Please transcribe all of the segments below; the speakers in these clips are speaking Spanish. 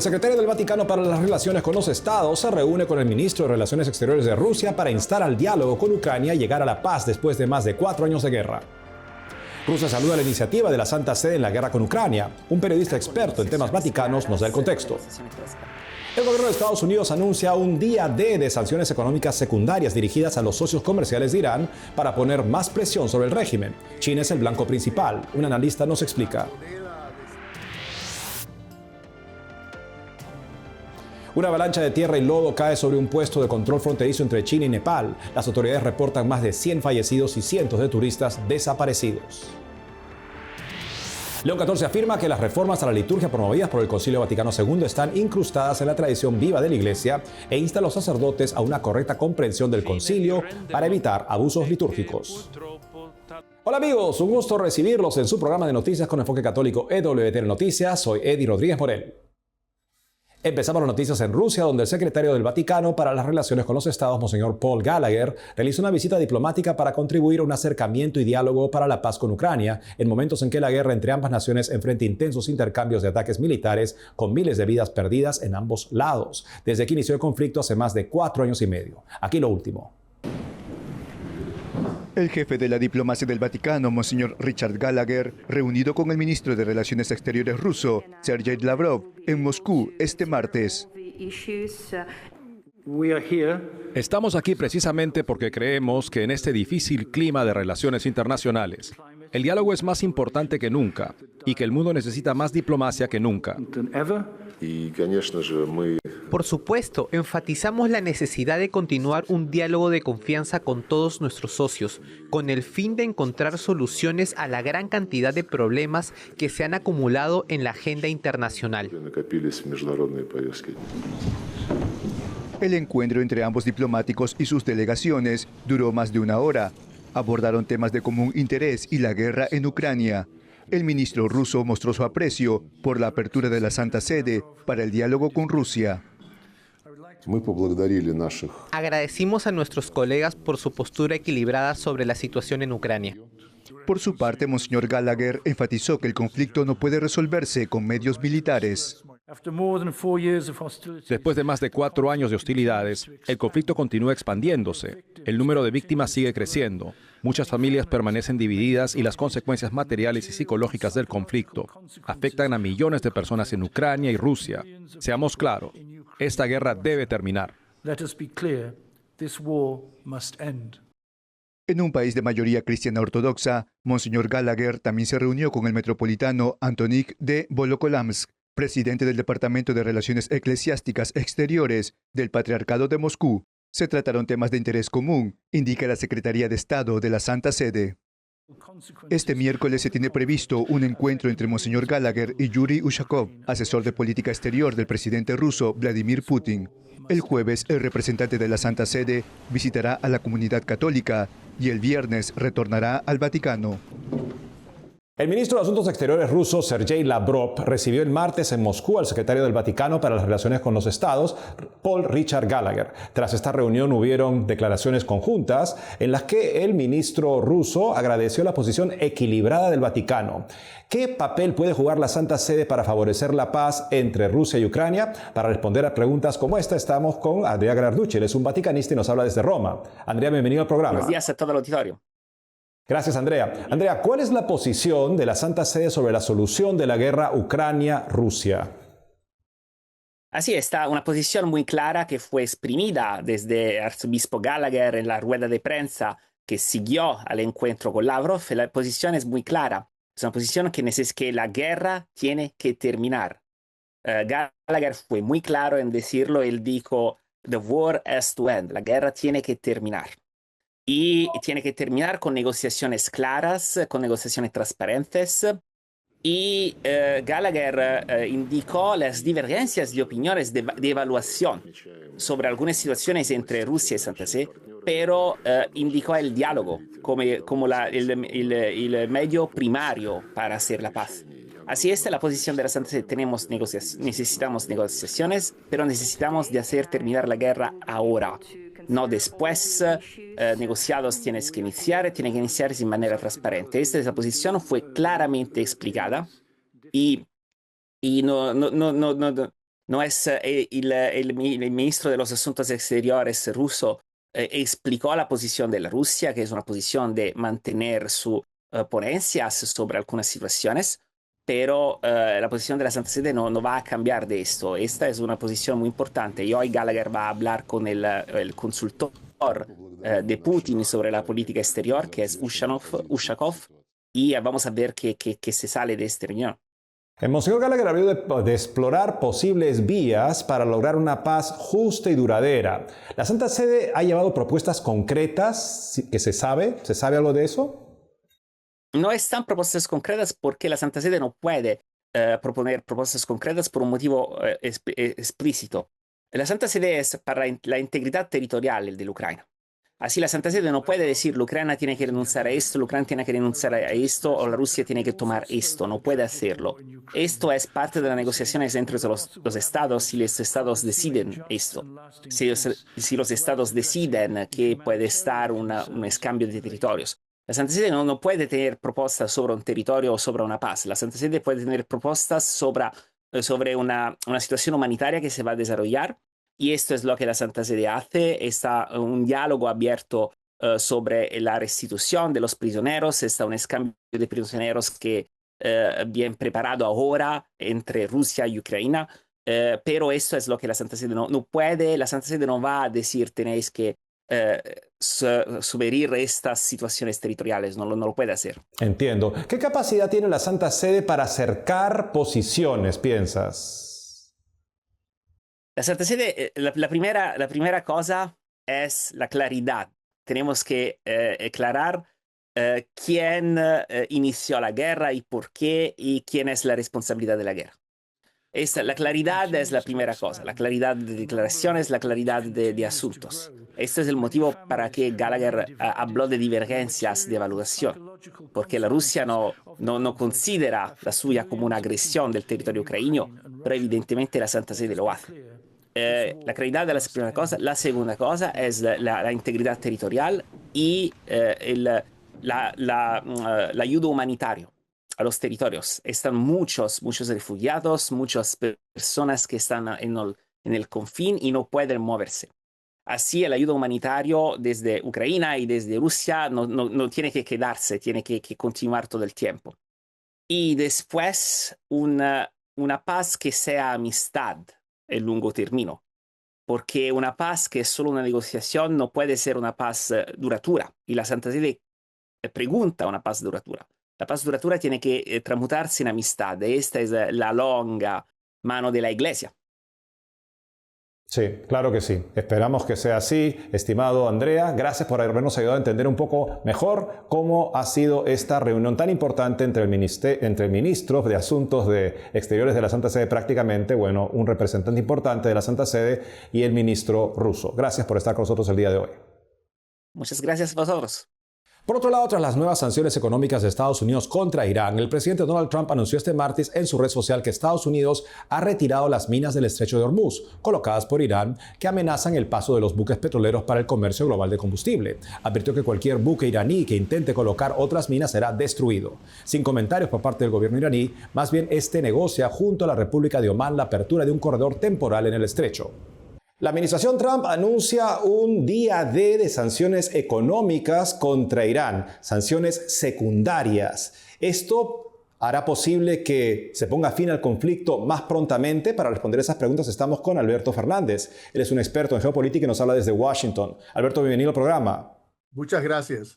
El secretario del Vaticano para las Relaciones con los Estados se reúne con el ministro de Relaciones Exteriores de Rusia para instar al diálogo con Ucrania y llegar a la paz después de más de 4 años de guerra. Rusia saluda la iniciativa de la Santa Sede en la guerra con Ucrania. Un periodista experto en temas vaticanos nos da el contexto. El gobierno de Estados Unidos anuncia un día D de sanciones económicas secundarias dirigidas a los socios comerciales de Irán para poner más presión sobre el régimen. China es el blanco principal. Un analista nos explica. Una avalancha de tierra y lodo cae sobre un puesto de control fronterizo entre China y Nepal. Las autoridades reportan más de 100 fallecidos y cientos de turistas desaparecidos. León XIV afirma que las reformas a la liturgia promovidas por el Concilio Vaticano II están incrustadas en la tradición viva de la Iglesia e insta a los sacerdotes a una correcta comprensión del concilio para evitar abusos litúrgicos. Hola amigos, un gusto recibirlos en su programa de noticias con enfoque católico EWTN Noticias. Soy Eddie Rodríguez Morel. Empezamos las noticias en Rusia, donde el secretario del Vaticano para las Relaciones con los Estados, Monseñor Paul Gallagher, realizó una visita diplomática para contribuir a un acercamiento y diálogo para la paz con Ucrania, en momentos en que la guerra entre ambas naciones enfrenta intensos intercambios de ataques militares con miles de vidas perdidas en ambos lados, desde que inició el conflicto hace más de 4 años y medio. Aquí lo último. El jefe de la diplomacia del Vaticano, Monseñor Richard Gallagher, reunido con el ministro de Relaciones Exteriores ruso, Sergei Lavrov, en Moscú este martes. Estamos aquí precisamente porque creemos que en este difícil clima de relaciones internacionales, el diálogo es más importante que nunca y que el mundo necesita más diplomacia que nunca. Por supuesto, enfatizamos la necesidad de continuar un diálogo de confianza con todos nuestros socios, con el fin de encontrar soluciones a la gran cantidad de problemas que se han acumulado en la agenda internacional. El encuentro entre ambos diplomáticos y sus delegaciones duró más de 1 hora. Abordaron temas de común interés y la guerra en Ucrania. El ministro ruso mostró su aprecio por la apertura de la Santa Sede para el diálogo con Rusia. Agradecimos a nuestros colegas por su postura equilibrada sobre la situación en Ucrania. Por su parte, Monseñor Gallagher enfatizó que el conflicto no puede resolverse con medios militares. Después de más de 4 años de hostilidades, el conflicto continúa expandiéndose. El número de víctimas sigue creciendo. Muchas familias permanecen divididas y las consecuencias materiales y psicológicas del conflicto afectan a millones de personas en Ucrania y Rusia. Seamos claros, esta guerra debe terminar. En un país de mayoría cristiana ortodoxa, Monseñor Gallagher también se reunió con el metropolitano Antonín de Volokolamsk, presidente del Departamento de Relaciones Eclesiásticas Exteriores del Patriarcado de Moscú. Se trataron temas de interés común, indica la Secretaría de Estado de la Santa Sede. Este miércoles se tiene previsto un encuentro entre Monseñor Gallagher y Yuri Ushakov, asesor de política exterior del presidente ruso Vladimir Putin. El jueves, el representante de la Santa Sede visitará a la comunidad católica y el viernes retornará al Vaticano. El ministro de Asuntos Exteriores ruso, Sergei Lavrov, recibió el martes en Moscú al secretario del Vaticano para las Relaciones con los Estados, Paul Richard Gallagher. Tras esta reunión hubieron declaraciones conjuntas en las que el ministro ruso agradeció la posición equilibrada del Vaticano. ¿Qué papel puede jugar la Santa Sede para favorecer la paz entre Rusia y Ucrania? Para responder a preguntas como esta estamos con Andrea Gherarducci. Él es un vaticanista y nos habla desde Roma. Andrea, bienvenido al programa. Buenos días a todo el auditorio. Gracias, Andrea. Andrea, ¿cuál es la posición de la Santa Sede sobre la solución de la guerra Ucrania-Rusia? Así está, una posición muy clara que fue exprimida desde el arzobispo Gallagher en la rueda de prensa que siguió al encuentro con Lavrov. La posición es muy clara. Es una posición que la guerra tiene que terminar. Gallagher fue muy claro en decirlo. Él dijo, "The war has to end". La guerra tiene que terminar. Y tiene que terminar con negociaciones claras, con negociaciones transparentes. Y Gallagher indicó las divergencias de opiniones de evaluación sobre algunas situaciones entre Rusia y Santa Sede, pero indicó el diálogo como el medio primario para hacer la paz. Así es la posición de la Santa Sede. Necesitamos negociaciones, pero necesitamos de hacer terminar la guerra ahora. No después, negociados tienen que iniciarse de manera transparente. Esa posición fue claramente explicada y no No es el ministro de los Asuntos Exteriores ruso explicó la posición de la Rusia, que es una posición de mantener su ponencias sobre algunas situaciones, pero la posición de la Santa Sede no va a cambiar de esto. Esta es una posición muy importante y hoy Gallagher va a hablar con el consultor de Putin sobre la política exterior, que es Ushakov, y vamos a ver qué se sale de esta reunión. El Monseñor Gallagher habló de explorar posibles vías para lograr una paz justa y duradera. ¿La Santa Sede ha llevado propuestas concretas que se sabe? ¿Se sabe algo de eso? No están propuestas concretas porque la Santa Sede no puede proponer propuestas concretas por un motivo explícito. La Santa Sede es para la integridad territorial de Ucrania. Así la Santa Sede no puede decir la Ucrania tiene que renunciar a esto, la Ucrania tiene que renunciar a esto o la Rusia tiene que tomar esto. No puede hacerlo. Esto es parte de las negociaciones entre los estados y los estados deciden esto. Si los estados deciden que puede estar un escambio de territorios. La Santa Sede no puede tener propuestas sobre un territorio o sobre una paz. La Santa Sede puede tener propuestas sobre una situación humanitaria que se va a desarrollar. Y esto es lo que la Santa Sede hace. Está un diálogo abierto sobre la restitución de los prisioneros. Está un escambio de prisioneros que bien preparado ahora entre Rusia y Ucrania. Pero esto es lo que la Santa Sede no puede. La Santa Sede no va a decir tenéis que subir estas situaciones territoriales. No lo puede hacer. Entiendo. ¿Qué capacidad tiene la Santa Sede para acercar posiciones, piensas? La Santa Sede, la primera cosa es la claridad. Tenemos que aclarar quién inició la guerra y por qué y quién es la responsabilidad de la guerra. La claridad es la primera cosa, la claridad de declaraciones, la claridad de asuntos. Este es el motivo para que Gallagher habló de divergencias de evaluación, porque la Rusia no considera la suya como una agresión del territorio ucraniano, pero evidentemente la Santa Sede lo hace. La claridad es la primera cosa. La segunda cosa es la integridad territorial y la ayuda humanitaria a los territorios. Están muchos refugiados, muchas personas que están en el confín y no pueden moverse. Así el ayuda humanitario desde Ucrania y desde Rusia no tiene que quedarse, tiene que continuar todo el tiempo. Y después una paz que sea amistad en largo término, porque una paz que es solo una negociación no puede ser una paz duratura. Y la Santa Sede pregunta una paz duratura. La paz duratura tiene que transmutarse en amistad. Esta es la longa mano de la Iglesia. Sí, claro que sí. Esperamos que sea así. Estimado Andrea, gracias por habernos ayudado a entender un poco mejor cómo ha sido esta reunión tan importante entre el ministro de Asuntos Exteriores de la Santa Sede, prácticamente, un representante importante de la Santa Sede, y el ministro ruso. Gracias por estar con nosotros el día de hoy. Muchas gracias a vosotros. Por otro lado, tras las nuevas sanciones económicas de Estados Unidos contra Irán, el presidente Donald Trump anunció este martes en su red social que Estados Unidos ha retirado las minas del estrecho de Hormuz, colocadas por Irán, que amenazan el paso de los buques petroleros para el comercio global de combustible. Advirtió que cualquier buque iraní que intente colocar otras minas será destruido. Sin comentarios por parte del gobierno iraní, más bien este negocia junto a la República de Omán la apertura de un corredor temporal en el estrecho. La administración Trump anuncia un día D de sanciones económicas contra Irán, sanciones secundarias. Esto hará posible que se ponga fin al conflicto más prontamente. Para responder esas preguntas estamos con Alberto Fernández. Él es un experto en geopolítica y nos habla desde Washington. Alberto, bienvenido al programa. Muchas gracias.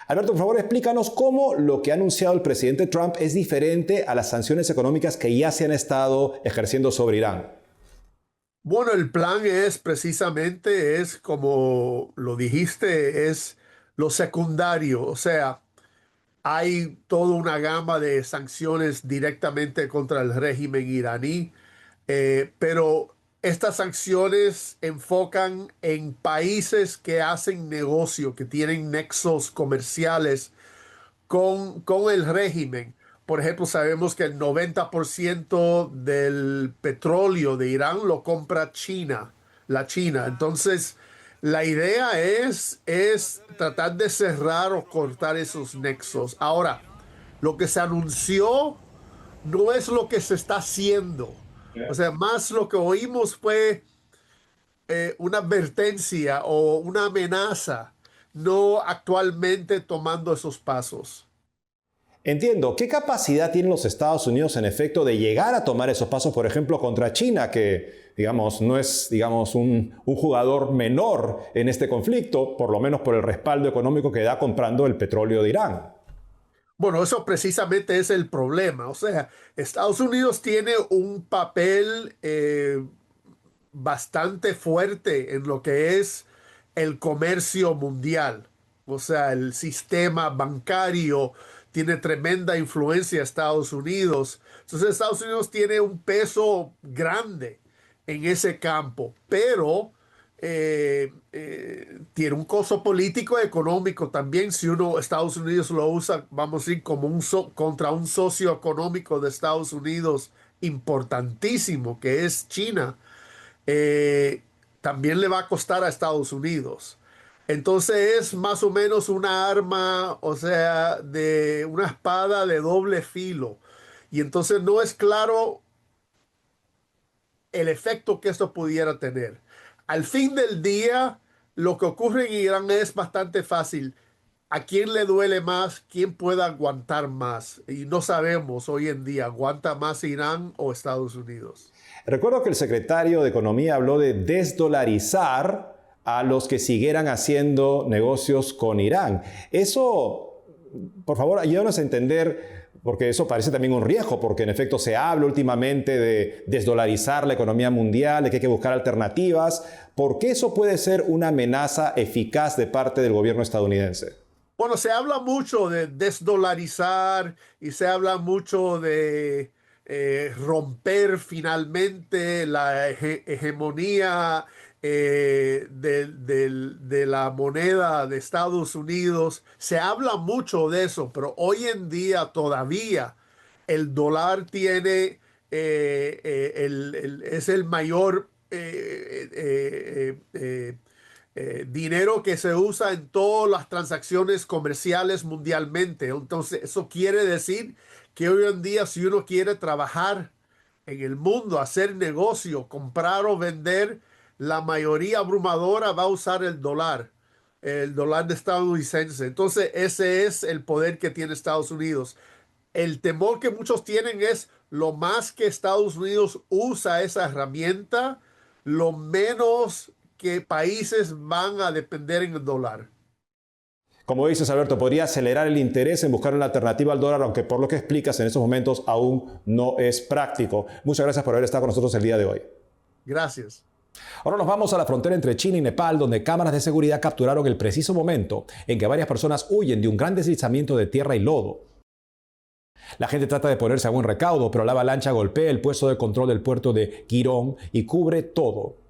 Alberto, por favor, explícanos cómo lo que ha anunciado el presidente Trump es diferente a las sanciones económicas que ya se han estado ejerciendo sobre Irán. Bueno, el plan es precisamente, como lo dijiste, es lo secundario. O sea, hay toda una gama de sanciones directamente contra el régimen iraní, pero estas sanciones enfocan en países que hacen negocio, que tienen nexos comerciales con el régimen. Por ejemplo, sabemos que el 90% del petróleo de Irán lo compra la China. Entonces, la idea es tratar de cerrar o cortar esos nexos. Ahora, lo que se anunció no es lo que se está haciendo. O sea, más lo que oímos fue una advertencia o una amenaza, no actualmente tomando esos pasos. Entiendo. ¿Qué capacidad tienen los Estados Unidos en efecto de llegar a tomar esos pasos, por ejemplo, contra China, que, digamos, no es, digamos, un jugador menor en este conflicto, por lo menos por el respaldo económico que da comprando el petróleo de Irán? Bueno, eso precisamente es el problema. O sea, Estados Unidos tiene un papel bastante fuerte en lo que es el comercio mundial. O sea, el sistema bancario tiene tremenda influencia en Estados Unidos. Entonces, Estados Unidos tiene un peso grande en ese campo, pero tiene un costo político y económico también. Si uno, Estados Unidos lo usa, vamos a decir, como contra un socio económico de Estados Unidos importantísimo, que es China, eh, también le va a costar a Estados Unidos. Entonces es más o menos una arma, o sea, de una espada de doble filo. Y entonces no es claro el efecto que esto pudiera tener. Al fin del día, lo que ocurre en Irán es bastante fácil. ¿A quién le duele más? ¿Quién puede aguantar más? Y no sabemos hoy en día, ¿aguanta más Irán o Estados Unidos? Recuerdo que el secretario de Economía habló de desdolarizar a los que siguieran haciendo negocios con Irán. Eso, por favor, ayúdanos a entender, porque eso parece también un riesgo, porque en efecto se habla últimamente de desdolarizar la economía mundial, de que hay que buscar alternativas. ¿Por qué eso puede ser una amenaza eficaz de parte del gobierno estadounidense? Bueno, se habla mucho de desdolarizar y se habla mucho de romper finalmente la hegemonía de la moneda de Estados Unidos. Se habla mucho de eso, pero hoy en día todavía el dólar tiene, es el mayor dinero que se usa en todas las transacciones comerciales mundialmente. Entonces, eso quiere decir que hoy en día, si uno quiere trabajar en el mundo, hacer negocio, comprar o vender, la mayoría abrumadora va a usar el dólar estadounidense. Entonces, ese es el poder que tiene Estados Unidos. El temor que muchos tienen es lo más que Estados Unidos usa esa herramienta, lo menos que países van a depender en el dólar. Como dices, Alberto, podría acelerar el interés en buscar una alternativa al dólar, aunque por lo que explicas en estos momentos aún no es práctico. Muchas gracias por haber estado con nosotros el día de hoy. Gracias. Ahora nos vamos a la frontera entre China y Nepal, donde cámaras de seguridad capturaron el preciso momento en que varias personas huyen de un gran deslizamiento de tierra y lodo. La gente trata de ponerse a buen recaudo, pero la avalancha golpea el puesto de control del puerto de Girón y cubre todo.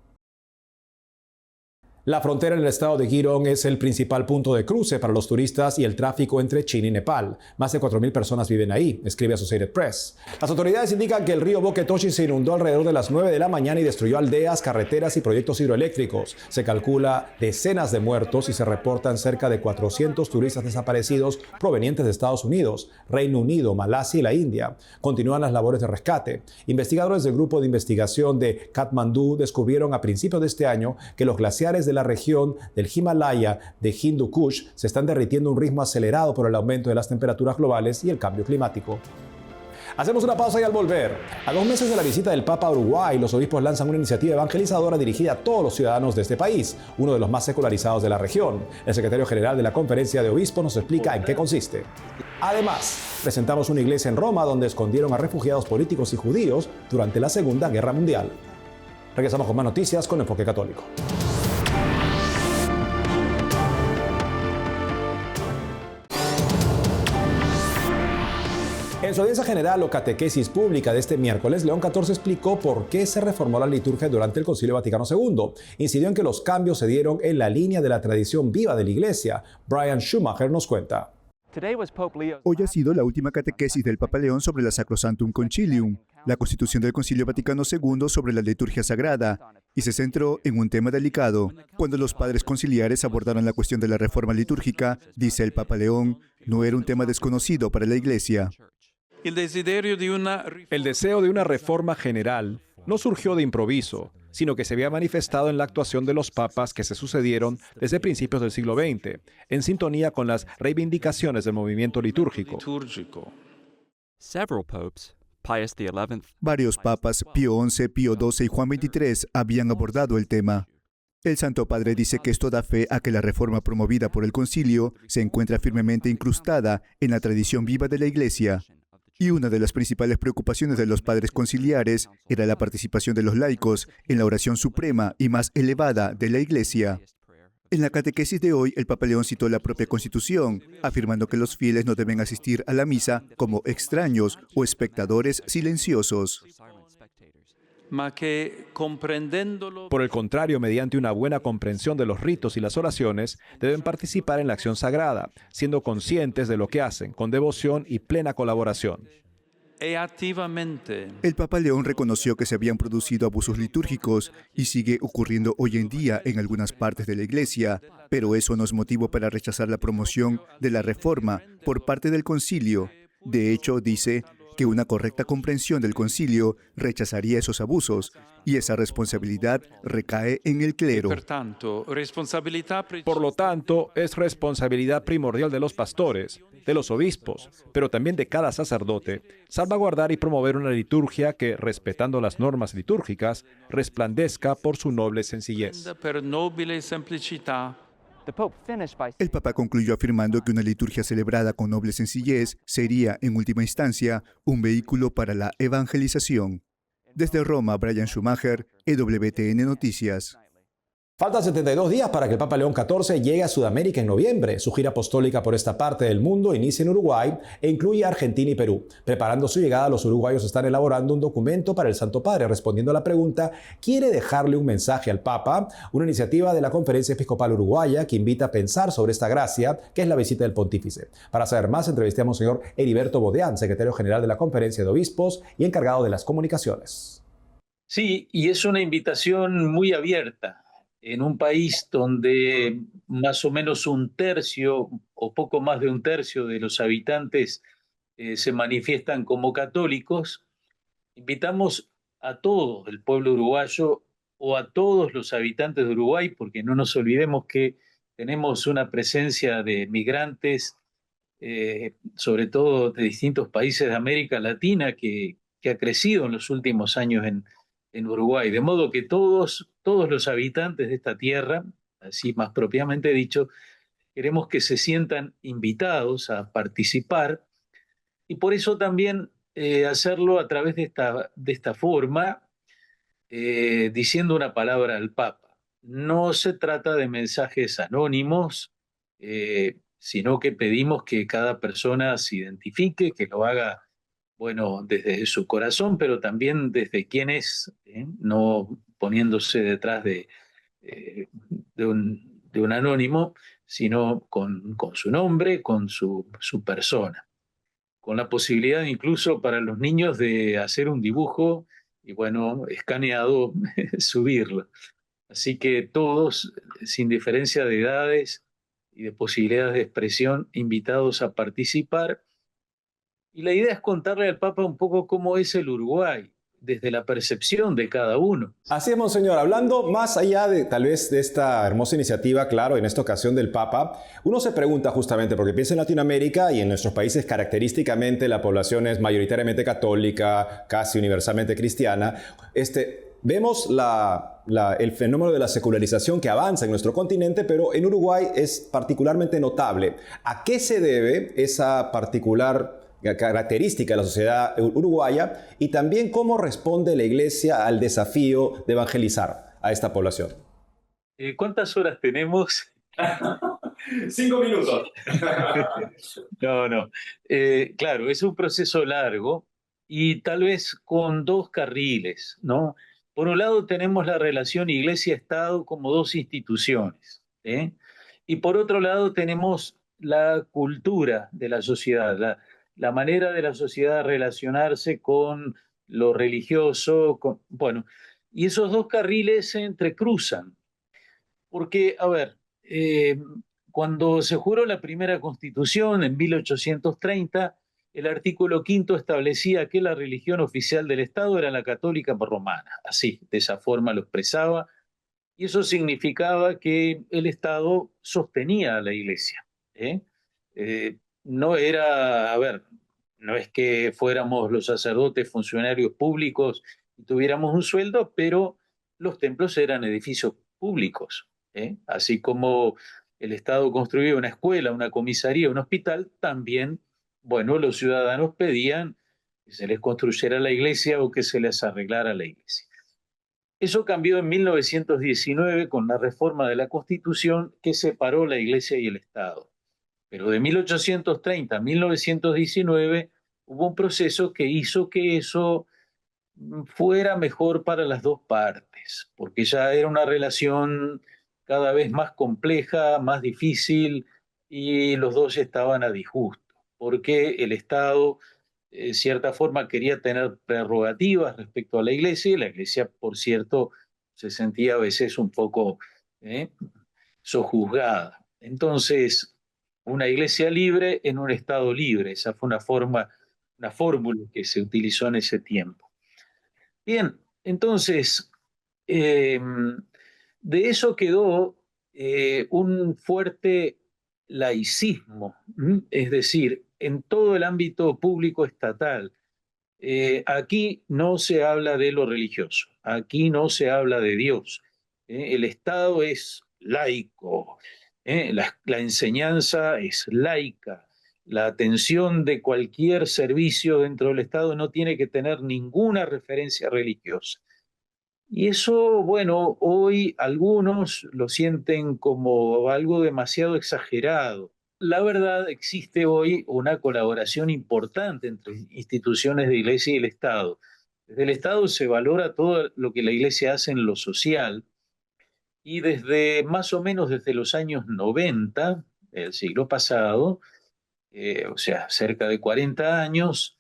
La frontera en el estado de Girón es el principal punto de cruce para los turistas y el tráfico entre China y Nepal. Más de 4.000 personas viven ahí, escribe Associated Press. Las autoridades indican que el río Boquetoshi se inundó alrededor de las 9 de la mañana y destruyó aldeas, carreteras y proyectos hidroeléctricos. Se calcula decenas de muertos y se reportan cerca de 400 turistas desaparecidos provenientes de Estados Unidos, Reino Unido, Malasia y la India. Continúan las labores de rescate. Investigadores del grupo de investigación de Katmandú descubrieron a principios de este año que los glaciares de la región del Himalaya de Hindu Kush se están derritiendo a un ritmo acelerado por el aumento de las temperaturas globales y el cambio climático. Hacemos una pausa y al volver, a 2 meses de la visita del Papa a Uruguay, los obispos lanzan una iniciativa evangelizadora dirigida a todos los ciudadanos de este país, uno de los más secularizados de la región. El secretario general de la Conferencia de Obispos nos explica en qué consiste. Además, presentamos una iglesia en Roma donde escondieron a refugiados políticos y judíos durante la Segunda Guerra Mundial. Regresamos con más noticias con Enfoque Católico. En su audiencia general o catequesis pública de este miércoles, León XIV explicó por qué se reformó la liturgia durante el Concilio Vaticano II. Incidió en que los cambios se dieron en la línea de la tradición viva de la Iglesia. Brian Schumacher nos cuenta. Hoy ha sido la última catequesis del Papa León sobre la Sacrosanctum Concilium, la constitución del Concilio Vaticano II sobre la liturgia sagrada, y se centró en un tema delicado. Cuando los padres conciliares abordaron la cuestión de la reforma litúrgica, dice el Papa León, no era un tema desconocido para la Iglesia. El deseo de una reforma general no surgió de improviso, sino que se había manifestado en la actuación de los papas que se sucedieron desde principios del siglo XX, en sintonía con las reivindicaciones del movimiento litúrgico. Varios papas, Pío XI, Pío XII y Juan XXIII, habían abordado el tema. El Santo Padre dice que esto da fe a que la reforma promovida por el concilio se encuentra firmemente incrustada en la tradición viva de la Iglesia. Y una de las principales preocupaciones de los padres conciliares era la participación de los laicos en la oración suprema y más elevada de la Iglesia. En la catequesis de hoy, el Papa León citó la propia Constitución, afirmando que los fieles no deben asistir a la misa como extraños o espectadores silenciosos. Por el contrario, mediante una buena comprensión de los ritos y las oraciones, deben participar en la acción sagrada, siendo conscientes de lo que hacen, con devoción y plena colaboración. El Papa León reconoció que se habían producido abusos litúrgicos y sigue ocurriendo hoy en día en algunas partes de la Iglesia, pero eso no es motivo para rechazar la promoción de la reforma por parte del concilio. De hecho, dice que una correcta comprensión del concilio rechazaría esos abusos y esa responsabilidad recae en el clero. Por lo tanto, es responsabilidad primordial de los pastores, de los obispos, pero también de cada sacerdote, salvaguardar y promover una liturgia que, respetando las normas litúrgicas, resplandezca por su noble sencillez. El Papa concluyó afirmando que una liturgia celebrada con noble sencillez sería, en última instancia, un vehículo para la evangelización. Desde Roma, Brian Schumacher, EWTN Noticias. Faltan 72 días para que el Papa León XIV llegue a Sudamérica en noviembre. Su gira apostólica por esta parte del mundo inicia en Uruguay e incluye Argentina y Perú. Preparando su llegada, los uruguayos están elaborando un documento para el Santo Padre, respondiendo a la pregunta ¿quiere dejarle un mensaje al Papa? Una iniciativa de la Conferencia Episcopal Uruguaya que invita a pensar sobre esta gracia, que es la visita del Pontífice. Para saber más, entrevistamos al señor Heriberto Bodeán, secretario general de la Conferencia de Obispos y encargado de las comunicaciones. Sí, y es una invitación muy abierta. En un país donde más o menos un tercio o poco más de un tercio de los habitantes se manifiestan como católicos, invitamos a todo el pueblo uruguayo o a todos los habitantes de Uruguay, porque no nos olvidemos que tenemos una presencia de migrantes, sobre todo de distintos países de América Latina, que ha crecido en los últimos años en Uruguay, de modo que todos los habitantes de esta tierra, así más propiamente dicho, queremos que se sientan invitados a participar y por eso también hacerlo a través de esta forma, diciendo una palabra al Papa. No se trata de mensajes anónimos, sino que pedimos que cada persona se identifique, que lo haga bueno, desde su corazón, pero también desde quién es, no poniéndose detrás de un anónimo, sino con su nombre, con su persona. Con la posibilidad incluso para los niños de hacer un dibujo y, bueno, escaneado, subirlo. Así que todos, sin diferencia de edades y de posibilidades de expresión, invitados a participar. Y la idea es contarle al Papa un poco cómo es el Uruguay, desde la percepción de cada uno. Así es, monseñor. Hablando más allá de tal vez de esta hermosa iniciativa, claro, en esta ocasión del Papa, uno se pregunta justamente, porque piensa en Latinoamérica y en nuestros países característicamente la población es mayoritariamente católica, casi universalmente cristiana. Vemos el fenómeno de la secularización que avanza en nuestro continente, pero en Uruguay es particularmente notable. ¿A qué se debe esa particular característica de la sociedad uruguaya y también cómo responde la Iglesia al desafío de evangelizar a esta población? ¿Cuántas horas tenemos? 5 minutos. No. Claro, es un proceso largo y tal vez con dos carriles, ¿no? Por un lado tenemos la relación Iglesia-Estado como dos instituciones, y por otro lado tenemos la cultura de la sociedad, la manera de la sociedad relacionarse con lo religioso, bueno, y esos dos carriles se entrecruzan. Porque, a ver, cuando se juró la primera Constitución en 1830, el artículo 5 establecía que la religión oficial del Estado era la católica romana. Así, de esa forma lo expresaba. Y eso significaba que el Estado sostenía a la Iglesia. No era, a ver, no es que fuéramos los sacerdotes funcionarios públicos y tuviéramos un sueldo, pero los templos eran edificios públicos. Así como el Estado construía una escuela, una comisaría, un hospital, también, bueno, los ciudadanos pedían que se les construyera la iglesia o que se les arreglara la iglesia. Eso cambió en 1919 con la reforma de la Constitución que separó la Iglesia y el Estado. Pero de 1830 a 1919 hubo un proceso que hizo que eso fuera mejor para las dos partes, porque ya era una relación cada vez más compleja, más difícil, y los dos estaban a disgusto, porque el Estado de cierta forma quería tener prerrogativas respecto a la Iglesia, y la Iglesia, por cierto, se sentía a veces un poco sojuzgada. Entonces, una Iglesia libre en un Estado libre, esa fue una fórmula que se utilizó en ese tiempo. Bien, entonces, de eso quedó un fuerte laicismo, es decir, en todo el ámbito público estatal. Aquí no se habla de lo religioso, aquí no se habla de Dios. El Estado es laico, la enseñanza es laica, la atención de cualquier servicio dentro del Estado no tiene que tener ninguna referencia religiosa. Y eso, bueno, hoy algunos lo sienten como algo demasiado exagerado. La verdad, existe hoy una colaboración importante entre instituciones de Iglesia y el Estado. Desde el Estado se valora todo lo que la Iglesia hace en lo social, y desde más o menos desde los años 90 del siglo pasado, o sea, cerca de 40 años,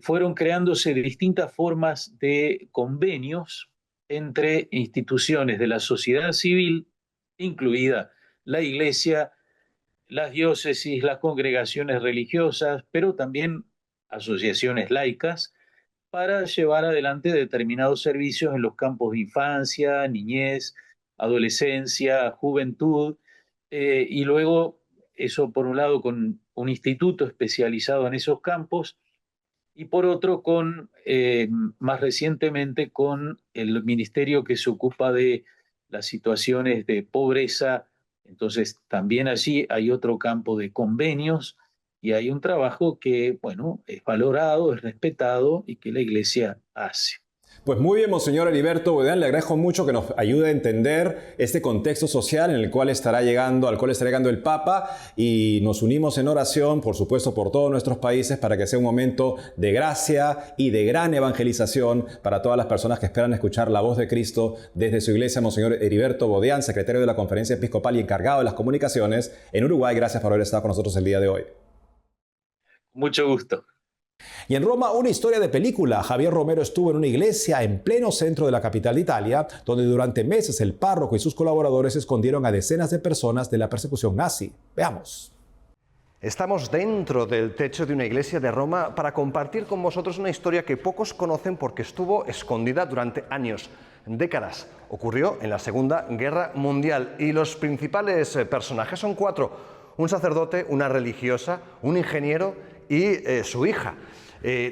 fueron creándose distintas formas de convenios entre instituciones de la sociedad civil, incluida la Iglesia, las diócesis, las congregaciones religiosas, pero también asociaciones laicas, para llevar adelante determinados servicios en los campos de infancia, niñez, adolescencia, juventud, y luego eso por un lado con un instituto especializado en esos campos, y por otro más recientemente con el ministerio que se ocupa de las situaciones de pobreza. Entonces también allí hay otro campo de convenios y hay un trabajo que, bueno, es valorado, es respetado y que la Iglesia hace. Pues muy bien, Monseñor Heriberto Bodeán, le agradezco mucho que nos ayude a entender este contexto social en el cual al cual estará llegando el Papa, y nos unimos en oración, por supuesto, por todos nuestros países, para que sea un momento de gracia y de gran evangelización para todas las personas que esperan escuchar la voz de Cristo desde su iglesia. Monseñor Heriberto Bodeán, secretario de la Conferencia Episcopal y encargado de las comunicaciones en Uruguay, gracias por haber estado con nosotros el día de hoy. Mucho gusto. Y en Roma, una historia de película. Javier Romero estuvo en una iglesia en pleno centro de la capital de Italia, donde durante meses el párroco y sus colaboradores escondieron a decenas de personas de la persecución nazi. Veamos. Estamos dentro del techo de una iglesia de Roma para compartir con vosotros una historia que pocos conocen porque estuvo escondida durante años, décadas. Ocurrió en la Segunda Guerra Mundial y los principales personajes son 4. Un sacerdote, una religiosa, un ingeniero y su hija.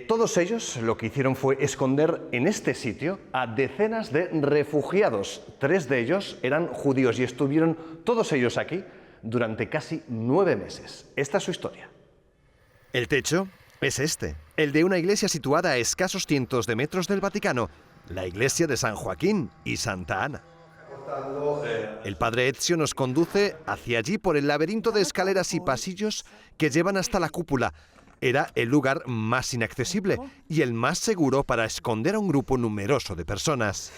Todos ellos lo que hicieron fue esconder en este sitio a decenas de refugiados. 3 de ellos eran judíos y estuvieron todos ellos aquí durante casi 9 meses. Esta es su historia. El techo es este, el de una iglesia situada a escasos cientos de metros del Vaticano, la iglesia de San Joaquín y Santa Ana. El padre Ezio nos conduce hacia allí por el laberinto de escaleras y pasillos que llevan hasta la cúpula. Era el lugar más inaccesible y el más seguro para esconder a un grupo numeroso de personas.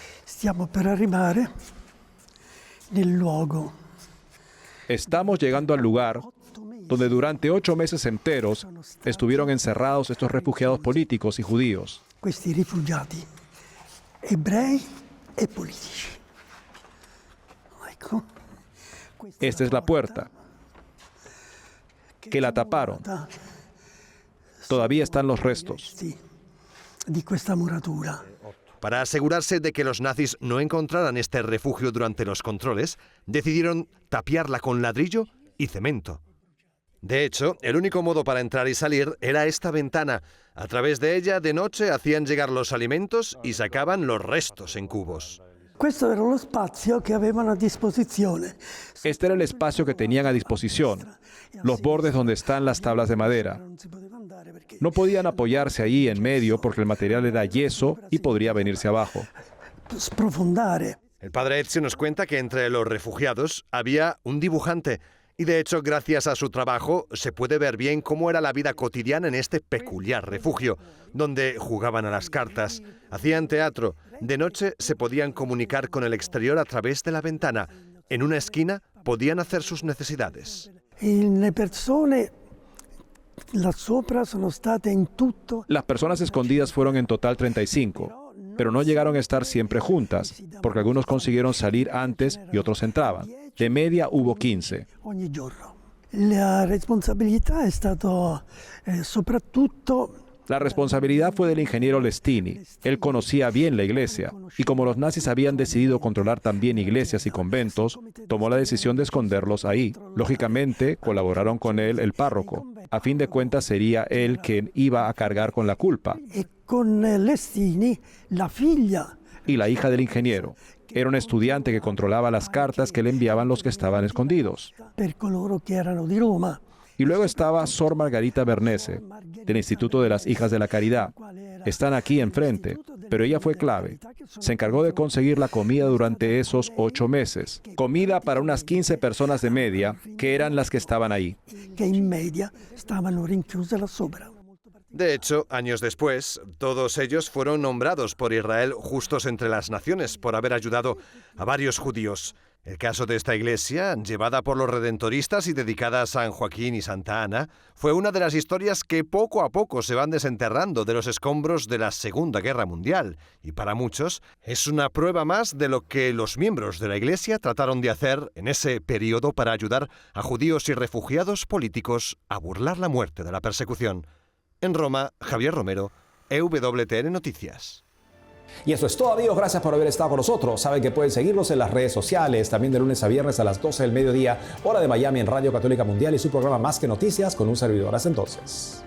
Estamos llegando al lugar donde durante 8 meses enteros estuvieron encerrados estos refugiados políticos y judíos. Esta es la puerta, que la taparon. Todavía están los restos. Para asegurarse de que los nazis no encontraran este refugio durante los controles, decidieron tapiarla con ladrillo y cemento. De hecho, el único modo para entrar y salir era esta ventana. A través de ella, de noche, hacían llegar los alimentos y sacaban los restos en cubos. Questo era lo spazio che avevano a disposizione. Este era el espacio que tenían a disposición, los bordes donde están las tablas de madera. No podían apoyarse ahí en medio porque el material era yeso y podría venirse abajo. Sprofondare. El padre Ezio nos cuenta que entre los refugiados había un dibujante. Y de hecho, gracias a su trabajo, se puede ver bien cómo era la vida cotidiana en este peculiar refugio, donde jugaban a las cartas, hacían teatro, de noche se podían comunicar con el exterior a través de la ventana. En una esquina podían hacer sus necesidades. Le persone là sopra sono state in tutto. Las personas escondidas fueron en total 35, pero no llegaron a estar siempre juntas, porque algunos consiguieron salir antes y otros entraban. De media hubo 15. Ogni giorno. La responsabilità è stato soprattutto. La responsabilidad fue del ingeniero Lestini. Él conocía bien la iglesia, y como los nazis habían decidido controlar también iglesias y conventos, tomó la decisión de esconderlos ahí. Lógicamente, colaboraron con él el párroco. A fin de cuentas, sería él quien iba a cargar con la culpa. E con Lestini, la figlia. Y la hija del ingeniero. Era un estudiante que controlaba las cartas que le enviaban los que estaban escondidos. Per coloro che erano di Roma. Y luego estaba Sor Margarita Bernese, del Instituto de las Hijas de la Caridad. Están aquí enfrente, pero ella fue clave. Se encargó de conseguir la comida durante esos 8 meses. Comida para unas 15 personas de media, que eran las que estaban ahí. Que in media stavano rinchiuse là sopra. De hecho, años después, todos ellos fueron nombrados por Israel justos entre las naciones por haber ayudado a varios judíos. El caso de esta iglesia, llevada por los redentoristas y dedicada a San Joaquín y Santa Ana, fue una de las historias que poco a poco se van desenterrando de los escombros de la Segunda Guerra Mundial. Y para muchos, es una prueba más de lo que los miembros de la iglesia trataron de hacer en ese periodo para ayudar a judíos y refugiados políticos a burlar la muerte de la persecución. En Roma, Javier Romero, EWTN Noticias. Y eso es todo, amigos. Gracias por haber estado con nosotros. Saben que pueden seguirnos en las redes sociales, también de lunes a viernes a las 12 del mediodía, hora de Miami, en Radio Católica Mundial y su programa Más que Noticias con un servidor. Hasta entonces.